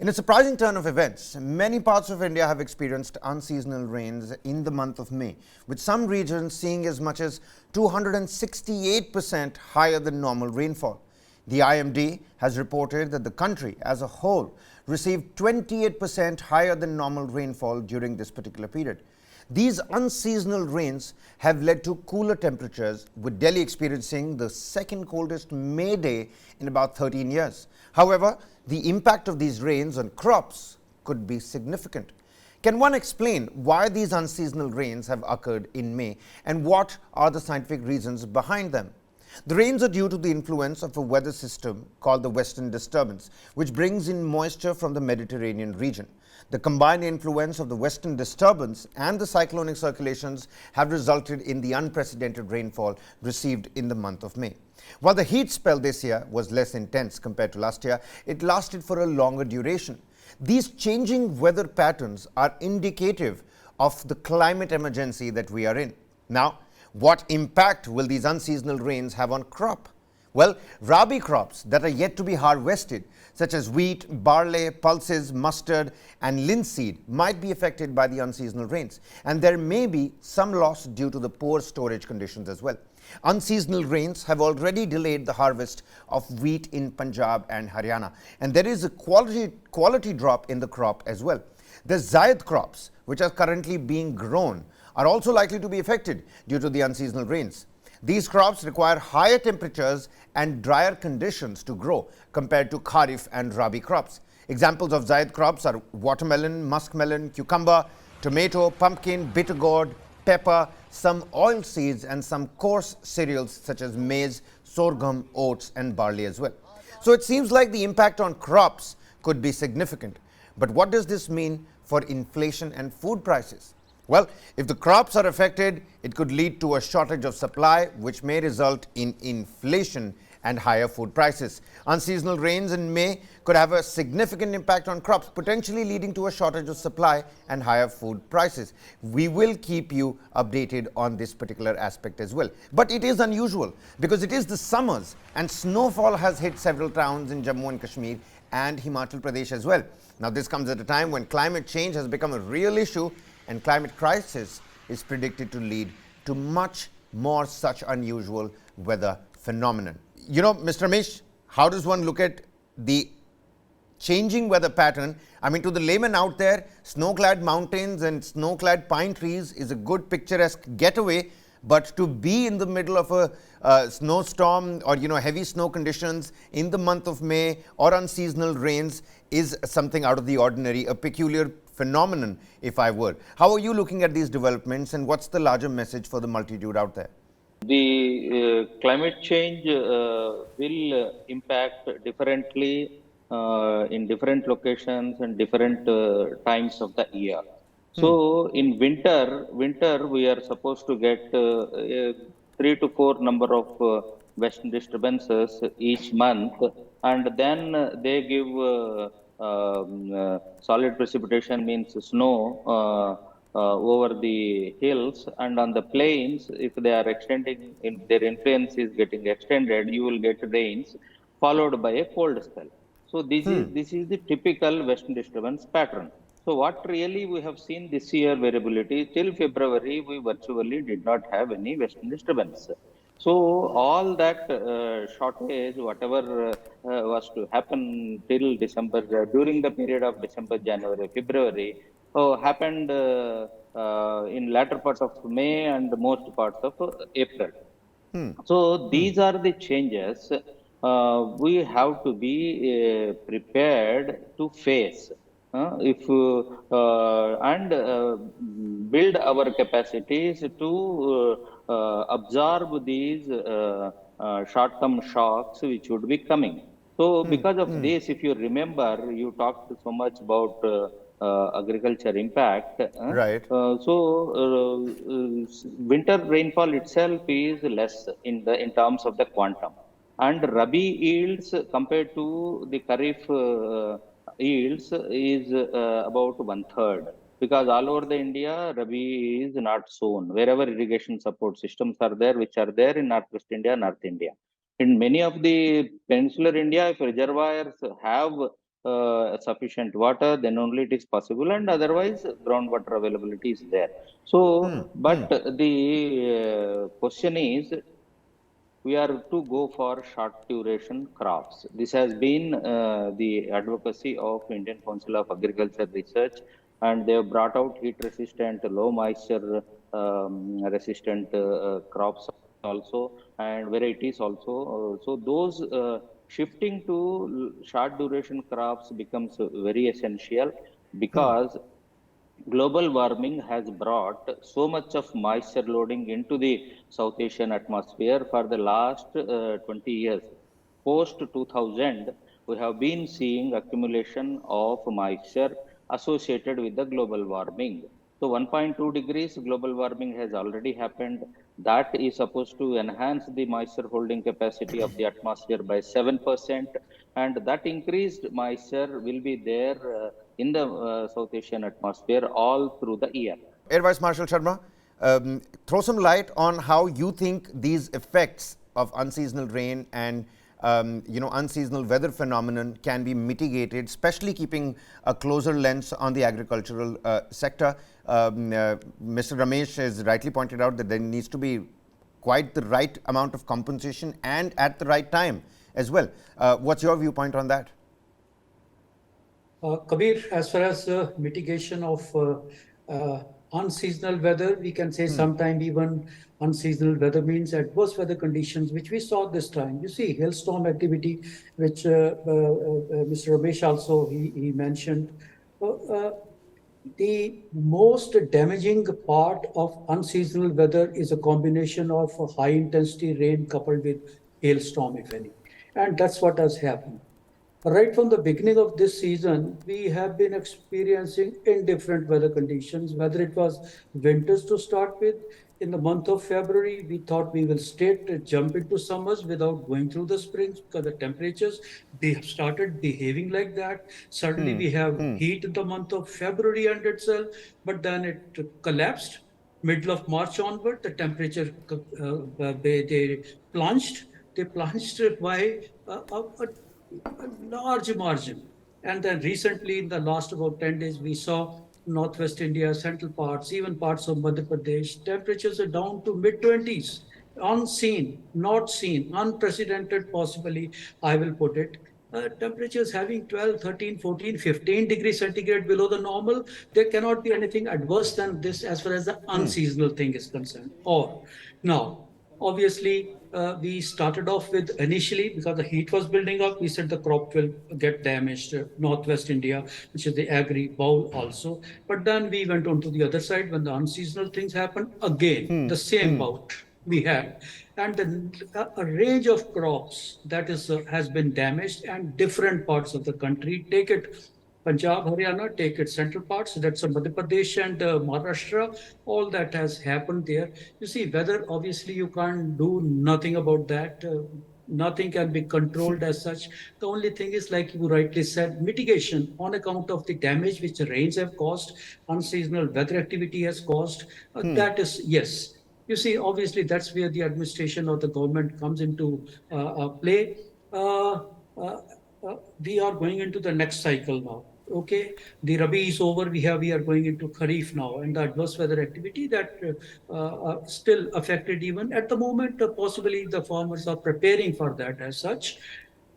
In a surprising turn of events, many parts of India have experienced unseasonal rains in the month of May, with some regions seeing as much as 268% higher than normal rainfall. The IMD has reported that the country as a whole received 28% higher than normal rainfall during this particular period. These unseasonal rains have led to cooler temperatures, with Delhi experiencing the second coldest May day in about 13 years. However, the impact of these rains on crops could be significant. Can one explain why these unseasonal rains have occurred in May and what are the scientific reasons behind them? The rains are due to the influence of a weather system called the Western Disturbance, which brings in moisture from the Mediterranean region. The combined influence of the Western Disturbance and the cyclonic circulations have resulted in the unprecedented rainfall received in the month of May. While the heat spell this year was less intense compared to last year, it lasted for a longer duration. These changing weather patterns are indicative of the climate emergency that we are in. Now, what impact will these unseasonal rains have on crop? Well, rabi crops that are yet to be harvested, such as wheat, barley, pulses, mustard and linseed, might be affected by the unseasonal rains, and there may be some loss due to the poor storage conditions as well. Unseasonal rains have already delayed the harvest of wheat in Punjab and Haryana, and there is a quality drop in the crop as well. The Zaid crops, which are currently being grown, are also likely to be affected due to the unseasonal rains. These crops require higher temperatures and drier conditions to grow compared to Kharif and Rabi crops. Examples of Zaid crops are watermelon, muskmelon, cucumber, tomato, pumpkin, bitter gourd, pepper, some oil seeds and some coarse cereals such as maize, sorghum, oats and barley as well. So it seems like the impact on crops could be significant. But what does this mean for inflation and food prices? Well, if the crops are affected, it could lead to a shortage of supply, which may result in inflation and higher food prices. Unseasonal rains in May could have a significant impact on crops, potentially leading to a shortage of supply and higher food prices. We will keep you updated on this particular aspect as well. But it is unusual because it is the summers and snowfall has hit several towns in Jammu and Kashmir and Himachal Pradesh as well. Now, this comes at a time when climate change has become a real issue and climate crisis is predicted to lead to much more such unusual weather phenomenon. You know, Mr. Ramesh, how does one look at the changing weather pattern? I mean, to the layman out there, snow-clad mountains and snow-clad pine trees is a good picturesque getaway, but to be in the middle of a snowstorm or, heavy snow conditions in the month of May or unseasonal rains is something out of the ordinary, a peculiar phenomenon, if I were. How are you looking at these developments and what's the larger message for the multitude out there? The climate change will impact differently in different locations and different times of the year. So in winter we are supposed to get 3 to 4 number of western disturbances each month, and then they give solid precipitation means snow. Over the hills and on the plains, if they are extending, if their influence is getting extended, you will get rains followed by a cold spell. So this is the typical western disturbance pattern. So what really we have seen this year variability till February, we virtually did not have any western disturbance. So all that shortage, whatever was to happen till December, during the period of December, January, February, happened in latter parts of May and most parts of April. So these are the changes we have to be prepared to face. If and build our capacities to absorb these short-term shocks which would be coming. So because of this, if you remember, you talked so much about agriculture impact. Right. Winter rainfall itself is less in terms of the quantum, and Rabi yields compared to the Kharif yields is about one third, because all over the India Rabi is not sown wherever irrigation support systems are there, which are there in Northwest India, North India. In many of the peninsular India, if reservoirs have sufficient water, then only it is possible, and otherwise groundwater availability is there. So, but the question is, we are to go for short duration crops. This has been the advocacy of Indian Council of Agriculture Research, and they have brought out heat resistant, low moisture resistant crops also, and varieties also. So those shifting to short duration crops becomes very essential, because global warming has brought so much of moisture loading into the South Asian atmosphere for the last 20 years. Post 2000, we have been seeing accumulation of moisture associated with the global warming. So 1.2 degrees global warming has already happened. That is supposed to enhance the moisture holding capacity of the atmosphere by 7%. And that increased moisture will be there in the South Asian atmosphere all through the year. Air Vice Marshal Sharma, throw some light on how you think these effects of unseasonal rain and unseasonal weather phenomenon can be mitigated, especially keeping a closer lens on the agricultural sector. Mr. Ramesh has rightly pointed out that there needs to be quite the right amount of compensation and at the right time as well. What's your viewpoint on that? Kabir, as far as mitigation of unseasonal weather, we can say sometime even unseasonal weather means adverse weather conditions, which we saw this time. You see, hailstorm activity, which Mr. Ramesh also he mentioned. The most damaging part of unseasonal weather is a combination of high intensity rain coupled with hailstorm, if any. And that's what has happened. Right from the beginning of this season, we have been experiencing indifferent weather conditions, whether it was winters to start with. In the month of February, we thought we will straight jump into summers without going through the springs, because the temperatures, they have started behaving like that. Suddenly we have heat in the month of February and itself, but then it collapsed. Middle of March onward, the temperature, they plunged. They plunged by a large margin. And then recently, in the last about 10 days, we saw Northwest India, central parts, even parts of Madhya Pradesh, temperatures are down to mid-20s. Unseen, not seen, unprecedented possibly, I will put it. Temperatures having 12, 13, 14, 15 degrees centigrade below the normal, there cannot be anything adverse than this as far as the unseasonal thing is concerned. Or now, obviously, we started off with initially, because the heat was building up, we said the crop will get damaged, Northwest India, which is the agri bowl also. But then we went on to the other side when the unseasonal things happened. Again, the same bout we had. And a range of crops that is has been damaged, and different parts of the country, take it Punjab, Haryana, take its central parts, that's Madhya Pradesh and Maharashtra, all that has happened there. You see, weather, obviously, you can't do nothing about that. Nothing can be controlled as such. The only thing is, like you rightly said, mitigation on account of the damage which the rains have caused, unseasonal weather activity has caused. That is, yes. You see, obviously, that's where the administration or the government comes into play. We are going into the next cycle now. Okay, the Rabi is over. We are going into Kharif now, and the adverse weather activity that still affected even at the moment. Possibly the farmers are preparing for that as such,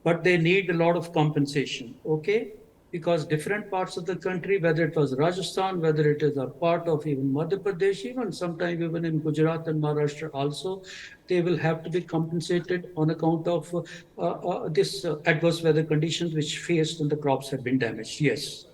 but they need a lot of compensation. Okay, because different parts of the country, whether it was Rajasthan, whether it is a part of even Madhya Pradesh, even sometime even in Gujarat and Maharashtra also, they will have to be compensated on account of this adverse weather conditions which faced and the crops have been damaged. Yes.